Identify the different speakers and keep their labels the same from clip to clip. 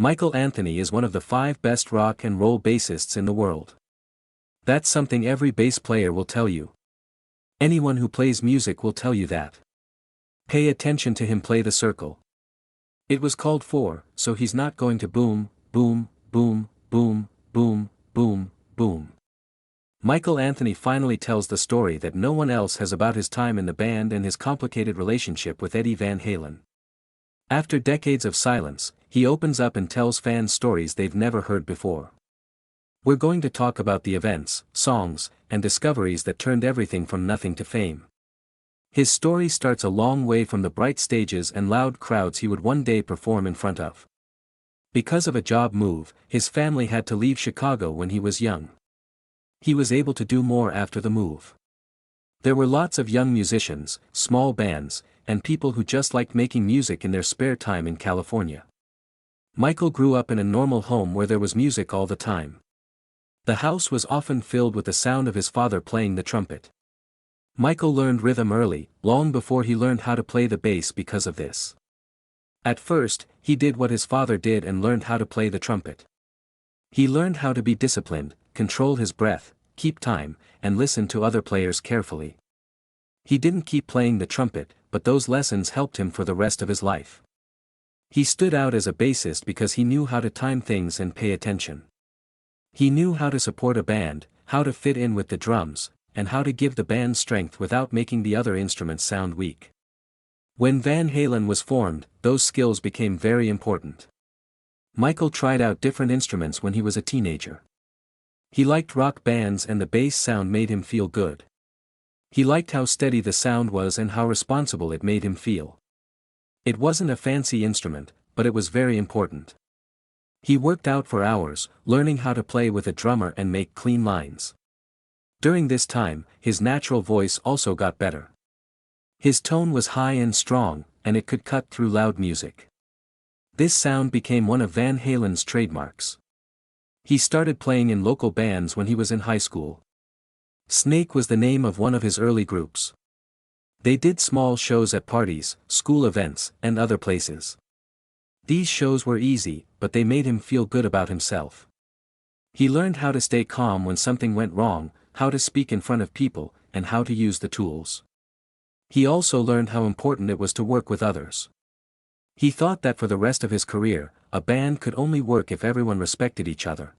Speaker 1: Michael Anthony is one of the 5 best rock and roll bassists in the world. That's something every bass player will tell you. Anyone who plays music will tell you that. Pay attention to him play the circle. It was called 4, so he's not going to boom, boom, boom, boom, boom, boom, boom. Michael Anthony finally tells the story that no one else has about his time in the band and his complicated relationship with Eddie Van Halen. After decades of silence, he opens up and tells fans stories they've never heard before. We're going to talk about the events, songs, and discoveries that turned everything from nothing to fame. His story starts a long way from the bright stages and loud crowds he would one day perform in front of. Because of a job move, his family had to leave Chicago when he was young. He was able to do more after the move. There were lots of young musicians, small bands, and people who just liked making music in their spare time in California. Michael grew up in a normal home where there was music all the time. The house was often filled with the sound of his father playing the trumpet. Michael learned rhythm early, long before he learned how to play the bass because of this. At first, he did what his father did and learned how to play the trumpet. He learned how to be disciplined, control his breath, keep time, and listen to other players carefully. He didn't keep playing the trumpet, but those lessons helped him for the rest of his life. He stood out as a bassist because he knew how to time things and pay attention. He knew how to support a band, how to fit in with the drums, and how to give the band strength without making the other instruments sound weak. When Van Halen was formed, those skills became very important. Michael tried out different instruments when he was a teenager. He liked rock bands and the bass sound made him feel good. He liked how steady the sound was and how responsible it made him feel. It wasn't a fancy instrument, but it was very important. He worked out for hours, learning how to play with a drummer and make clean lines. During this time, his natural voice also got better. His tone was high and strong, and it could cut through loud music. This sound became one of Van Halen's trademarks. He started playing in local bands when he was in high school. Snake was the name of one of his early groups. They did small shows at parties, school events, and other places. These shows were easy, but they made him feel good about himself. He learned how to stay calm when something went wrong, how to speak in front of people, and how to use the tools. He also learned how important it was to work with others. He thought that for the rest of his career, a band could only work if everyone respected each other.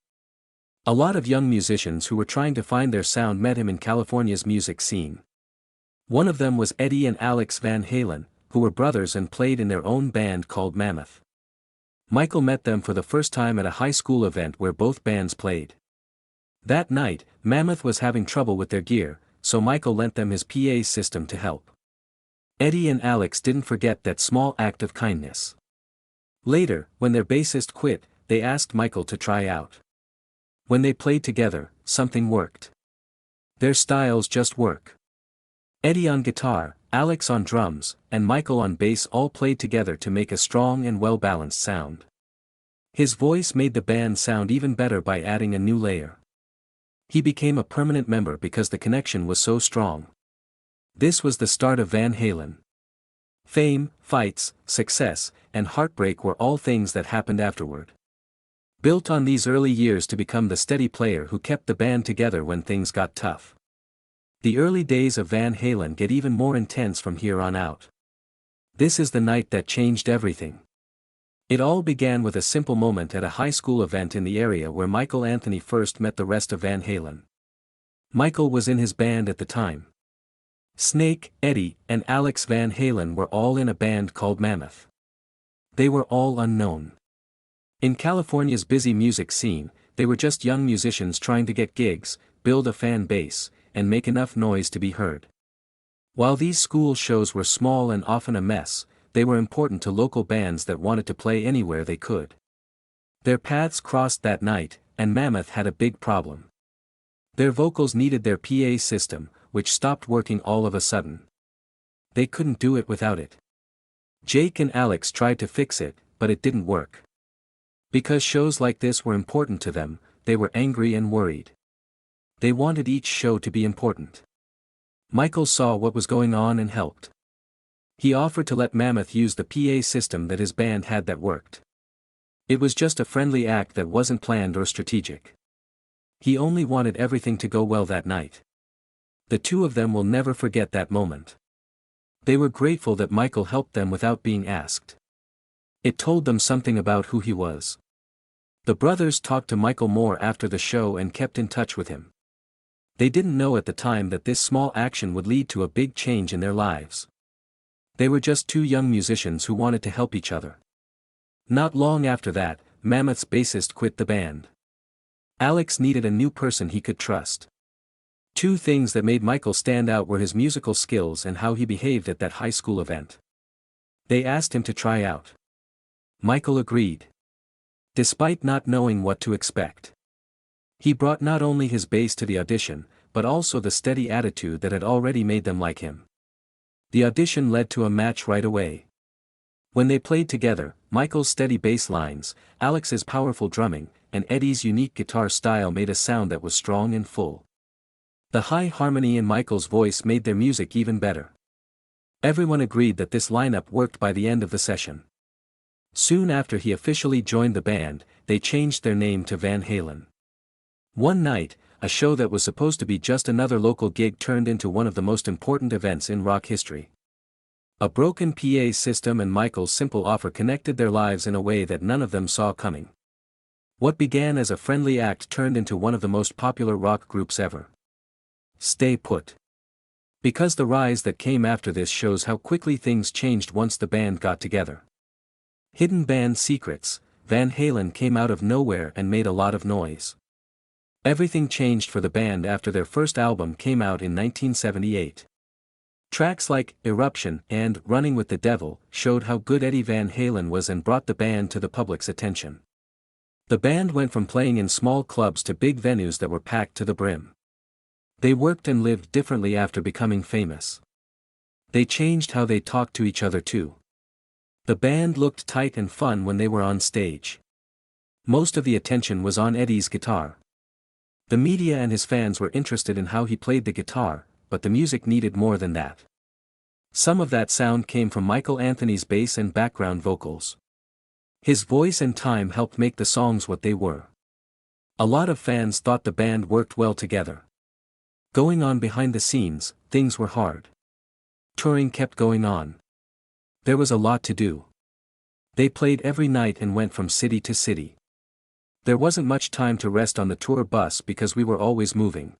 Speaker 1: A lot of young musicians who were trying to find their sound met him in California's music scene. One of them was Eddie and Alex Van Halen, who were brothers and played in their own band called Mammoth. Michael met them for the first time at a high school event where both bands played. That night, Mammoth was having trouble with their gear, so Michael lent them his PA system to help. Eddie and Alex didn't forget that small act of kindness. Later, when their bassist quit, they asked Michael to try out. When they played together, something worked. Their styles just work. Eddie on guitar, Alex on drums, and Michael on bass all played together to make a strong and well-balanced sound. His voice made the band sound even better by adding a new layer. He became a permanent member because the connection was so strong. This was the start of Van Halen. Fame, fights, success, and heartbreak were all things that happened afterward. Built on these early years to become the steady player who kept the band together when things got tough. The early days of Van Halen get even more intense from here on out. This is the night that changed everything. It all began with a simple moment at a high school event in the area where Michael Anthony first met the rest of Van Halen. Michael was in his band at the time. Snake, Eddie, and Alex Van Halen were all in a band called Mammoth. They were all unknown. In California's busy music scene, they were just young musicians trying to get gigs, build a fan base, and make enough noise to be heard. While these school shows were small and often a mess, they were important to local bands that wanted to play anywhere they could. Their paths crossed that night, and Mammoth had a big problem. Their vocals needed their PA system, which stopped working all of a sudden. They couldn't do it without it. Jake and Alex tried to fix it, but it didn't work. Because shows like this were important to them, they were angry and worried. They wanted each show to be important. Michael saw what was going on and helped. He offered to let Mammoth use the PA system that his band had that worked. It was just a friendly act that wasn't planned or strategic. He only wanted everything to go well that night. The two of them will never forget that moment. They were grateful that Michael helped them without being asked. It told them something about who he was. The brothers talked to Michael more after the show and kept in touch with him. They didn't know at the time that this small action would lead to a big change in their lives. They were just two young musicians who wanted to help each other. Not long after that, Mammoth's bassist quit the band. Alex needed a new person he could trust. Two things that made Michael stand out were his musical skills and how he behaved at that high school event. They asked him to try out. Michael agreed. Despite not knowing what to expect. He brought not only his bass to the audition, but also the steady attitude that had already made them like him. The audition led to a match right away. When they played together, Michael's steady bass lines, Alex's powerful drumming, and Eddie's unique guitar style made a sound that was strong and full. The high harmony in Michael's voice made their music even better. Everyone agreed that this lineup worked by the end of the session. Soon after he officially joined the band, they changed their name to Van Halen. One night, a show that was supposed to be just another local gig turned into one of the most important events in rock history. A broken PA system and Michael's simple offer connected their lives in a way that none of them saw coming. What began as a friendly act turned into one of the most popular rock groups ever. Stay put. Because the rise that came after this shows how quickly things changed once the band got together. Hidden band secrets, Van Halen came out of nowhere and made a lot of noise. Everything changed for the band after their first album came out in 1978. Tracks like Eruption and Running with the Devil showed how good Eddie Van Halen was and brought the band to the public's attention. The band went from playing in small clubs to big venues that were packed to the brim. They worked and lived differently after becoming famous. They changed how they talked to each other too. The band looked tight and fun when they were on stage. Most of the attention was on Eddie's guitar. The media and his fans were interested in how he played the guitar, but the music needed more than that. Some of that sound came from Michael Anthony's bass and background vocals. His voice and time helped make the songs what they were. A lot of fans thought the band worked well together. Going on behind the scenes, things were hard. Touring kept going on. There was a lot to do. They played every night and went from city to city. There wasn't much time to rest on the tour bus because we were always moving.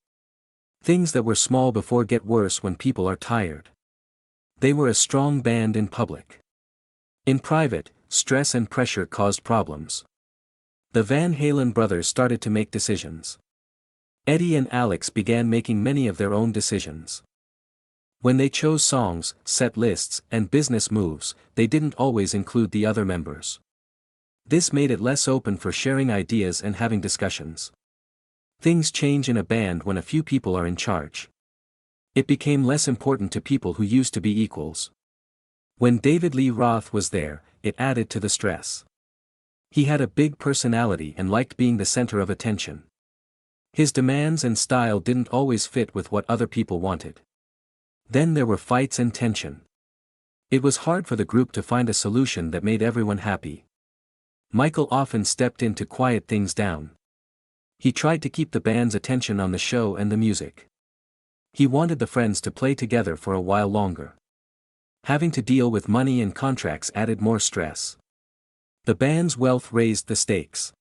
Speaker 1: Things that were small before get worse when people are tired. They were a strong band in public. In private, stress and pressure caused problems. The Van Halen brothers started to make decisions. Eddie and Alex began making many of their own decisions. When they chose songs, set lists, and business moves, they didn't always include the other members. This made it less open for sharing ideas and having discussions. Things change in a band when a few people are in charge. It became less important to people who used to be equals. When David Lee Roth was there, it added to the stress. He had a big personality and liked being the center of attention. His demands and style didn't always fit with what other people wanted. Then there were fights and tension. It was hard for the group to find a solution that made everyone happy. Michael often stepped in to quiet things down. He tried to keep the band's attention on the show and the music. He wanted the friends to play together for a while longer. Having to deal with money and contracts added more stress. The band's wealth raised the stakes.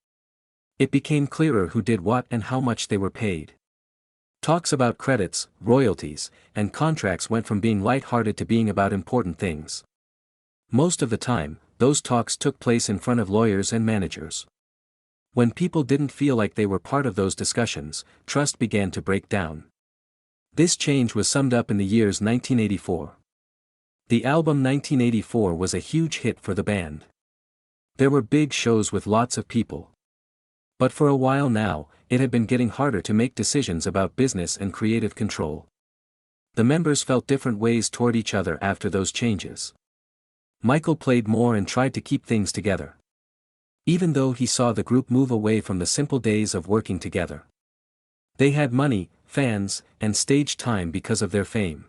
Speaker 1: It became clearer who did what and how much they were paid. Talks about credits, royalties, and contracts went from being light-hearted to being about important things. Most of the time, those talks took place in front of lawyers and managers. When people didn't feel like they were part of those discussions, trust began to break down. This change was summed up in the years 1984. The album 1984 was a huge hit for the band. There were big shows with lots of people. But for a while now, it had been getting harder to make decisions about business and creative control. The members felt different ways toward each other after those changes. Michael played more and tried to keep things together. Even though he saw the group move away from the simple days of working together. They had money, fans, and stage time because of their fame.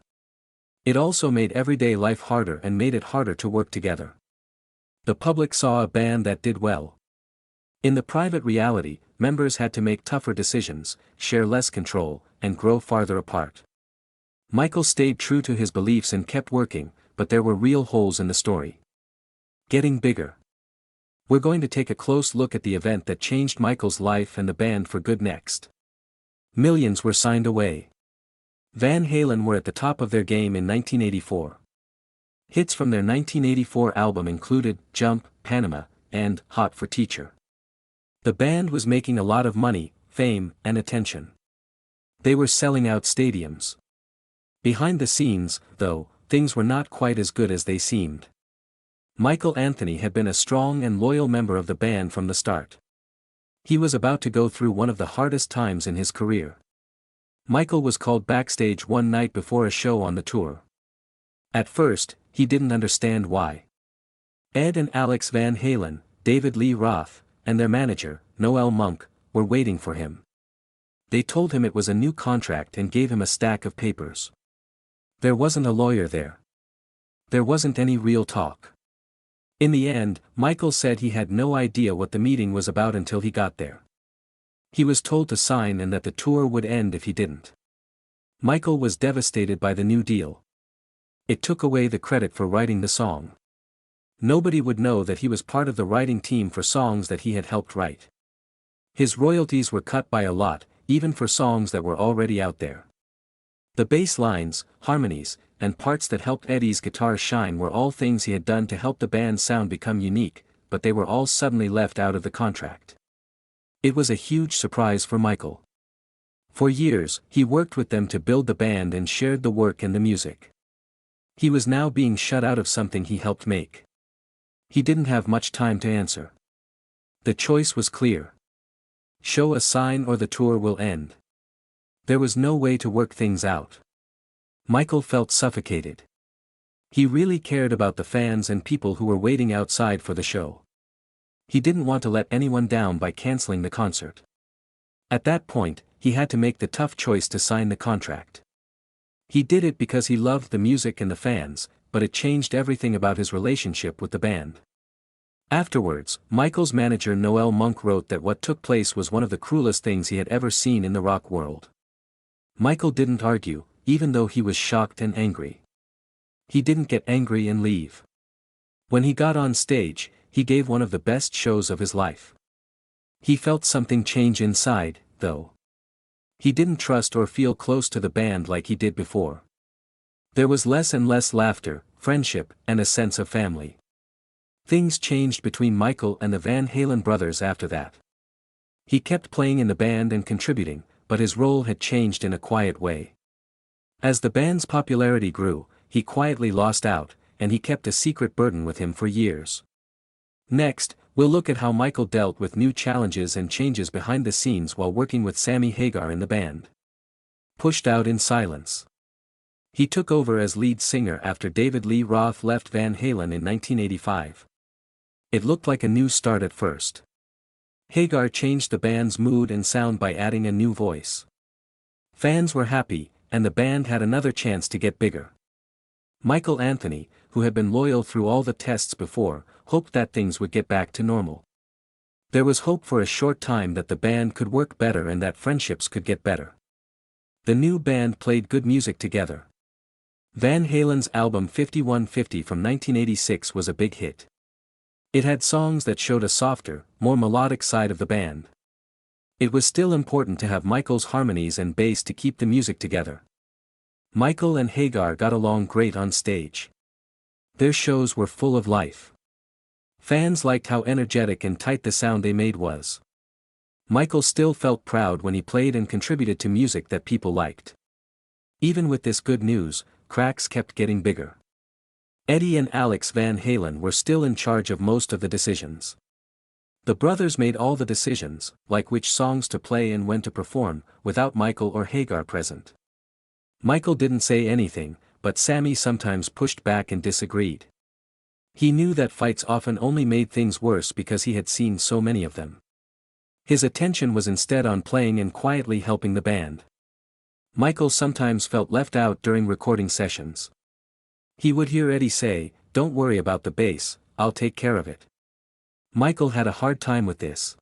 Speaker 1: It also made everyday life harder and made it harder to work together. The public saw a band that did well. In the private reality, members had to make tougher decisions, share less control, and grow farther apart. Michael stayed true to his beliefs and kept working, but there were real holes in the story. Getting bigger. We're going to take a close look at the event that changed Michael's life and the band for good next. Millions were signed away. Van Halen were at the top of their game in 1984. Hits from their 1984 album included Jump, Panama, and Hot for Teacher. The band was making a lot of money, fame, and attention. They were selling out stadiums. Behind the scenes, though, things were not quite as good as they seemed. Michael Anthony had been a strong and loyal member of the band from the start. He was about to go through one of the hardest times in his career. Michael was called backstage one night before a show on the tour. At first, he didn't understand why. Ed and Alex Van Halen, David Lee Roth, and their manager, Noel Monk, were waiting for him. They told him it was a new contract and gave him a stack of papers. There wasn't a lawyer there. There wasn't any real talk. In the end, Michael said he had no idea what the meeting was about until he got there. He was told to sign and that the tour would end if he didn't. Michael was devastated by the new deal. It took away the credit for writing the song. Nobody would know that he was part of the writing team for songs that he had helped write. His royalties were cut by a lot, even for songs that were already out there. The bass lines, harmonies, and parts that helped Eddie's guitar shine were all things he had done to help the band's sound become unique, but they were all suddenly left out of the contract. It was a huge surprise for Michael. For years, he worked with them to build the band and shared the work and the music. He was now being shut out of something he helped make. He didn't have much time to answer. The choice was clear. Show a sign or the tour will end. There was no way to work things out. Michael felt suffocated. He really cared about the fans and people who were waiting outside for the show. He didn't want to let anyone down by canceling the concert. At that point, he had to make the tough choice to sign the contract. He did it because he loved the music and the fans, but it changed everything about his relationship with the band. Afterwards, Michael's manager Noel Monk wrote that what took place was one of the cruelest things he had ever seen in the rock world. Michael didn't argue, even though he was shocked and angry. He didn't get angry and leave. When he got on stage, he gave one of the best shows of his life. He felt something change inside, though. He didn't trust or feel close to the band like he did before. There was less and less laughter, friendship, and a sense of family. Things changed between Michael and the Van Halen brothers after that. He kept playing in the band and contributing, but his role had changed in a quiet way. As the band's popularity grew, he quietly lost out, and he kept a secret burden with him for years. Next, we'll look at how Michael dealt with new challenges and changes behind the scenes while working with Sammy Hagar in the band. Pushed out in silence. He took over as lead singer after David Lee Roth left Van Halen in 1985. It looked like a new start at first. Hagar changed the band's mood and sound by adding a new voice. Fans were happy, and the band had another chance to get bigger. Michael Anthony, who had been loyal through all the tests before, hoped that things would get back to normal. There was hope for a short time that the band could work better and that friendships could get better. The new band played good music together. Van Halen's album 5150 from 1986 was a big hit. It had songs that showed a softer, more melodic side of the band. It was still important to have Michael's harmonies and bass to keep the music together. Michael and Hagar got along great on stage. Their shows were full of life. Fans liked how energetic and tight the sound they made was. Michael still felt proud when he played and contributed to music that people liked. Even with this good news, cracks kept getting bigger. Eddie and Alex Van Halen were still in charge of most of the decisions. The brothers made all the decisions, like which songs to play and when to perform, without Michael or Hagar present. Michael didn't say anything, but Sammy sometimes pushed back and disagreed. He knew that fights often only made things worse because he had seen so many of them. His attention was instead on playing and quietly helping the band. Michael sometimes felt left out during recording sessions. He would hear Eddie say, "Don't worry about the bass, I'll take care of it." Michael had a hard time with this.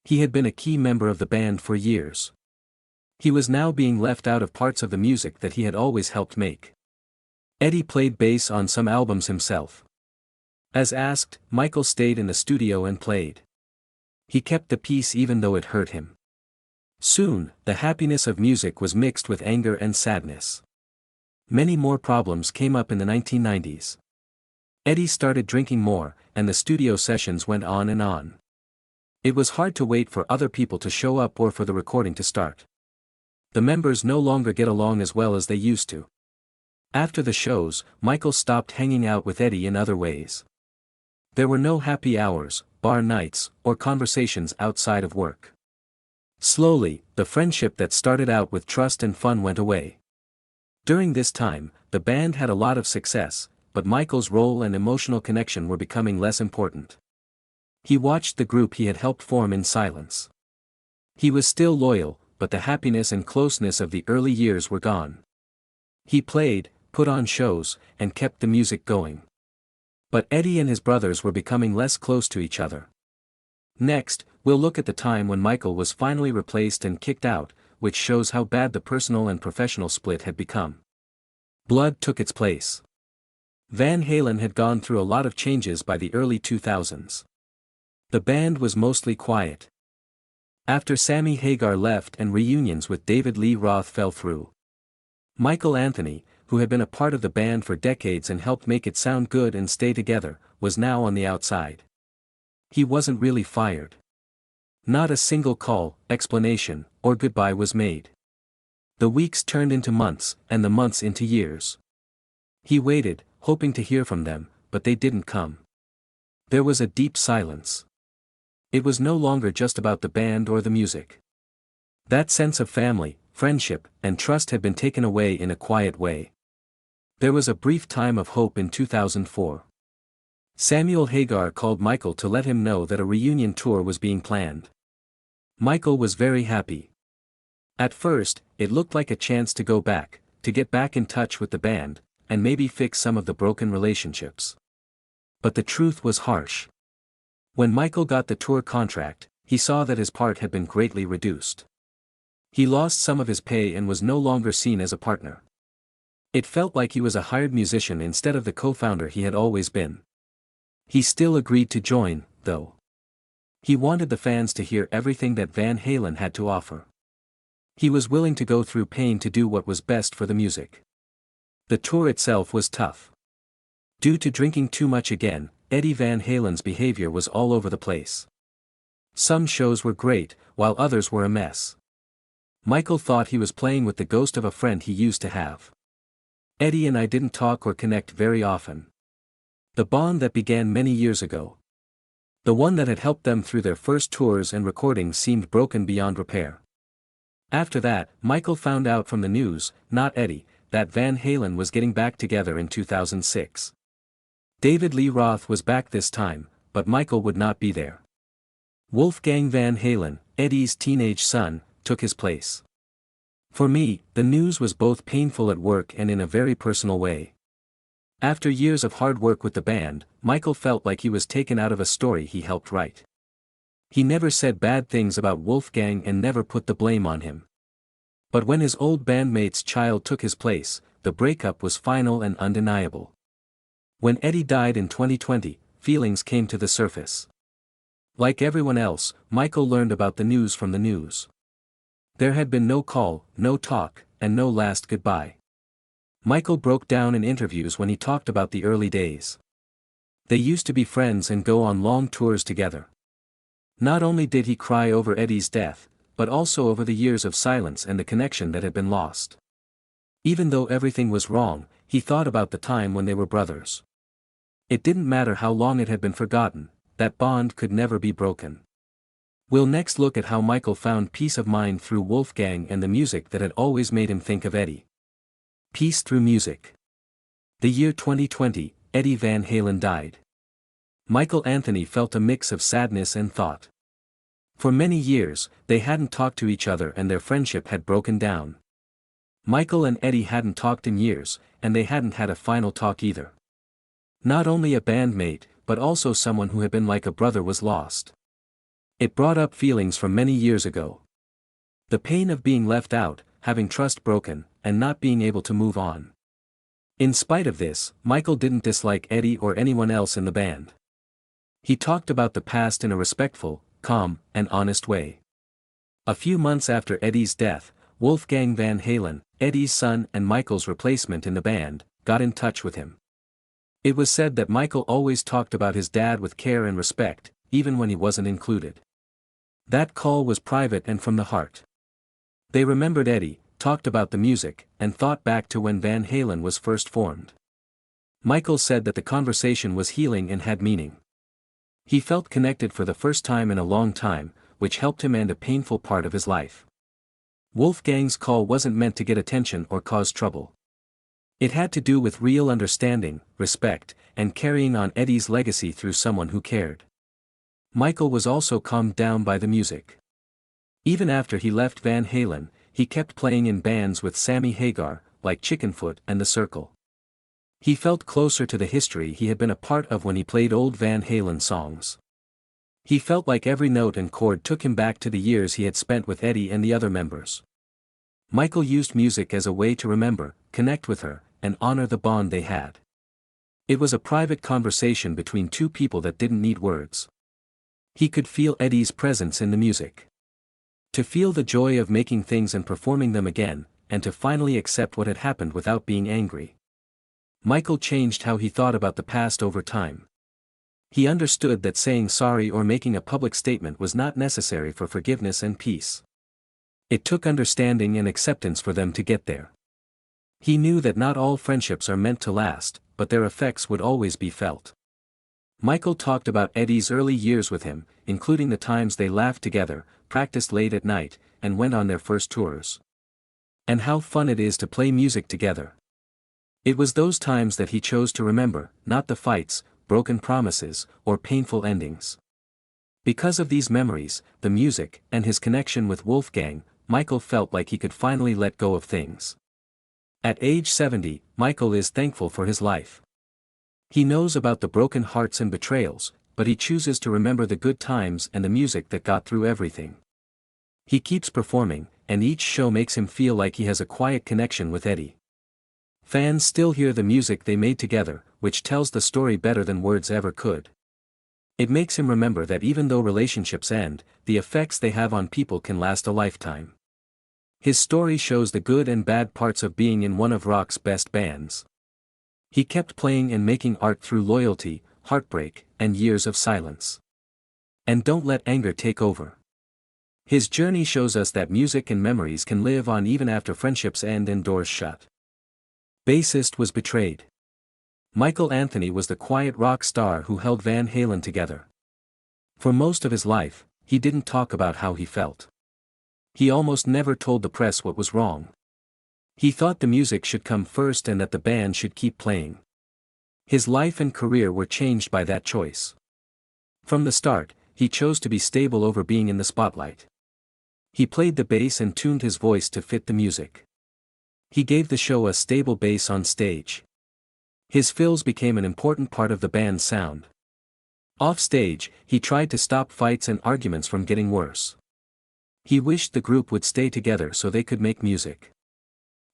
Speaker 1: He had been a key member of the band for years. He was now being left out of parts of the music that he had always helped make. Eddie played bass on some albums himself. As asked, Michael stayed in the studio and played. He kept the peace even though it hurt him. Soon, the happiness of music was mixed with anger and sadness. Many more problems came up in the 1990s. Eddie started drinking more, and the studio sessions went on and on. It was hard to wait for other people to show up or for the recording to start. The members no longer get along as well as they used to. After the shows, Michael stopped hanging out with Eddie in other ways. There were no happy hours, bar nights, or conversations outside of work. Slowly, the friendship that started out with trust and fun went away. During this time, the band had a lot of success, but Michael's role and emotional connection were becoming less important. He watched the group he had helped form in silence. He was still loyal, but the happiness and closeness of the early years were gone. He played, put on shows, and kept the music going. But Eddie and his brothers were becoming less close to each other. Next, we'll look at the time when Michael was finally replaced and kicked out, which shows how bad the personal and professional split had become. Blood took its place. Van Halen had gone through a lot of changes by the early 2000s. The band was mostly quiet. After Sammy Hagar left and reunions with David Lee Roth fell through, Michael Anthony, who had been a part of the band for decades and helped make it sound good and stay together, was now on the outside. He wasn't really fired. Not a single call, explanation, or goodbye was made. The weeks turned into months, and the months into years. He waited, hoping to hear from them, but they didn't come. There was a deep silence. It was no longer just about the band or the music. That sense of family, friendship, and trust had been taken away in a quiet way. There was a brief time of hope in 2004. Samuel Hagar called Michael to let him know that a reunion tour was being planned. Michael was very happy. At first, it looked like a chance to go back, to get back in touch with the band, and maybe fix some of the broken relationships. But the truth was harsh. When Michael got the tour contract, he saw that his part had been greatly reduced. He lost some of his pay and was no longer seen as a partner. It felt like he was a hired musician instead of the co-founder he had always been. He still agreed to join, though. He wanted the fans to hear everything that Van Halen had to offer. He was willing to go through pain to do what was best for the music. The tour itself was tough. Due to drinking too much again, Eddie Van Halen's behavior was all over the place. Some shows were great, while others were a mess. Michael thought he was playing with the ghost of a friend he used to have. Eddie and I didn't talk or connect very often. The bond that began many years ago, the one that had helped them through their first tours and recordings, seemed broken beyond repair. After that, Michael found out from the news, not Eddie, that Van Halen was getting back together in 2006. David Lee Roth was back this time, but Michael would not be there. Wolfgang Van Halen, Eddie's teenage son, took his place. For me, the news was both painful at work and in a very personal way. After years of hard work with the band, Michael felt like he was taken out of a story he helped write. He never said bad things about Wolfgang and never put the blame on him. But when his old bandmate's child took his place, the breakup was final and undeniable. When Eddie died in 2020, feelings came to the surface. Like everyone else, Michael learned about the news from the news. There had been no call, no talk, and no last goodbye. Michael broke down in interviews when he talked about the early days. They used to be friends and go on long tours together. Not only did he cry over Eddie's death, but also over the years of silence and the connection that had been lost. Even though everything was wrong, he thought about the time when they were brothers. It didn't matter how long it had been forgotten, that bond could never be broken. We'll next look at how Michael found peace of mind through Wolfgang and the music that had always made him think of Eddie. Peace through music. The year 2020, Eddie Van Halen died. Michael Anthony felt a mix of sadness and thought. For many years, they hadn't talked to each other and their friendship had broken down. Michael and Eddie hadn't talked in years, and they hadn't had a final talk either. Not only a bandmate, but also someone who had been like a brother was lost. It brought up feelings from many years ago. The pain of being left out, having trust broken, and not being able to move on. In spite of this, Michael didn't dislike Eddie or anyone else in the band. He talked about the past in a respectful, calm, and honest way. A few months after Eddie's death, Wolfgang Van Halen, Eddie's son and Michael's replacement in the band, got in touch with him. It was said that Michael always talked about his dad with care and respect, even when he wasn't included. That call was private and from the heart. They remembered Eddie, talked about the music, and thought back to when Van Halen was first formed. Michael said that the conversation was healing and had meaning. He felt connected for the first time in a long time, which helped him end a painful part of his life. Wolfgang's call wasn't meant to get attention or cause trouble. It had to do with real understanding, respect, and carrying on Eddie's legacy through someone who cared. Michael was also calmed down by the music. Even after he left Van Halen, he kept playing in bands with Sammy Hagar, like Chickenfoot and The Circle. He felt closer to the history he had been a part of when he played old Van Halen songs. He felt like every note and chord took him back to the years he had spent with Eddie and the other members. Michael used music as a way to remember, connect with her, and honor the bond they had. It was a private conversation between two people that didn't need words. He could feel Eddie's presence in the music. To feel the joy of making things and performing them again, and to finally accept what had happened without being angry. Michael changed how he thought about the past over time. He understood that saying sorry or making a public statement was not necessary for forgiveness and peace. It took understanding and acceptance for them to get there. He knew that not all friendships are meant to last, but their effects would always be felt. Michael talked about Eddie's early years with him, including the times they laughed together, practiced late at night, and went on their first tours. And how fun it is to play music together. It was those times that he chose to remember, not the fights, broken promises, or painful endings. Because of these memories, the music, and his connection with Wolfgang, Michael felt like he could finally let go of things. At age 70, Michael is thankful for his life. He knows about the broken hearts and betrayals, but he chooses to remember the good times and the music that got through everything. He keeps performing, and each show makes him feel like he has a quiet connection with Eddie. Fans still hear the music they made together, which tells the story better than words ever could. It makes him remember that even though relationships end, the effects they have on people can last a lifetime. His story shows the good and bad parts of being in one of rock's best bands. He kept playing and making art through loyalty, heartbreak, and years of silence. And don't let anger take over. His journey shows us that music and memories can live on even after friendships end and doors shut. Bassist was betrayed. Michael Anthony was the quiet rock star who held Van Halen together. For most of his life, he didn't talk about how he felt. He almost never told the press what was wrong. He thought the music should come first and that the band should keep playing. His life and career were changed by that choice. From the start, he chose to be stable over being in the spotlight. He played the bass and tuned his voice to fit the music. He gave the show a stable bass on stage. His fills became an important part of the band's sound. Off stage, he tried to stop fights and arguments from getting worse. He wished the group would stay together so they could make music.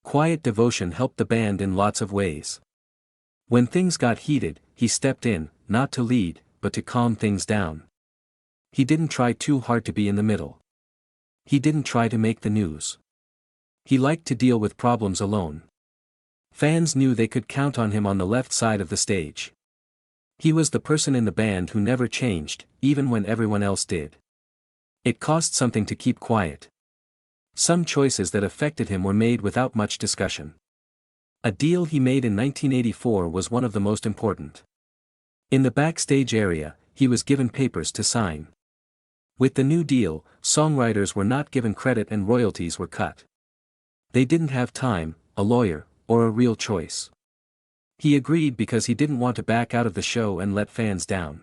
Speaker 1: Quiet devotion helped the band in lots of ways. When things got heated, he stepped in, not to lead, but to calm things down. He didn't try too hard to be in the middle. He didn't try to make the news. He liked to deal with problems alone. Fans knew they could count on him on the left side of the stage. He was the person in the band who never changed, even when everyone else did. It cost something to keep quiet. Some choices that affected him were made without much discussion. A deal he made in 1984 was one of the most important. In the backstage area, he was given papers to sign. With the new deal, songwriters were not given credit and royalties were cut. They didn't have time, a lawyer, or a real choice. He agreed because he didn't want to back out of the show and let fans down.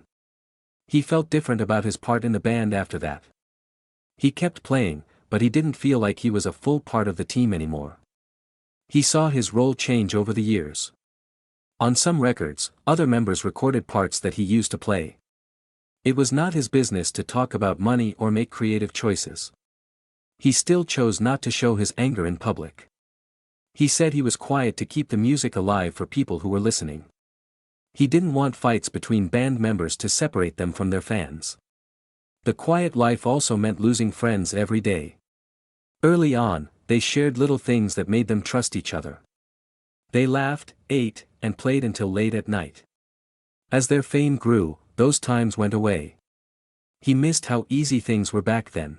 Speaker 1: He felt different about his part in the band after that. He kept playing, but he didn't feel like he was a full part of the team anymore. He saw his role change over the years. On some records, other members recorded parts that he used to play. It was not his business to talk about money or make creative choices. He still chose not to show his anger in public. He said he was quiet to keep the music alive for people who were listening. He didn't want fights between band members to separate them from their fans. The quiet life also meant losing friends every day. Early on, they shared little things that made them trust each other. They laughed, ate, and played until late at night. As their fame grew, those times went away. He missed how easy things were back then.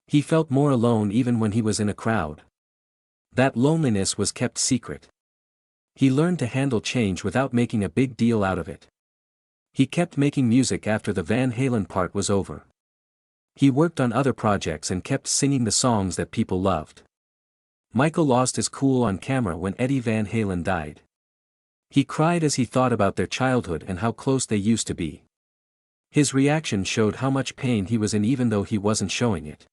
Speaker 1: He felt more alone even when he was in a crowd. That loneliness was kept secret. He learned to handle change without making a big deal out of it. He kept making music after the Van Halen part was over. He worked on other projects and kept singing the songs that people loved. Michael lost his cool on camera when Eddie Van Halen died. He cried as he thought about their childhood and how close they used to be. His reaction showed how much pain he was in even though he wasn't showing it.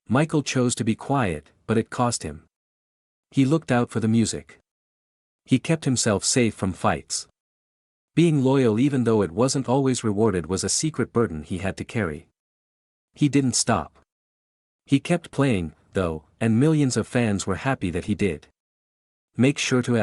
Speaker 1: Michael chose to be quiet, but it cost him. He looked out for the music. He kept himself safe from fights. Being loyal even though it wasn't always rewarded was a secret burden he had to carry. He didn't stop. He kept playing, though, and millions of fans were happy that he did. Make sure to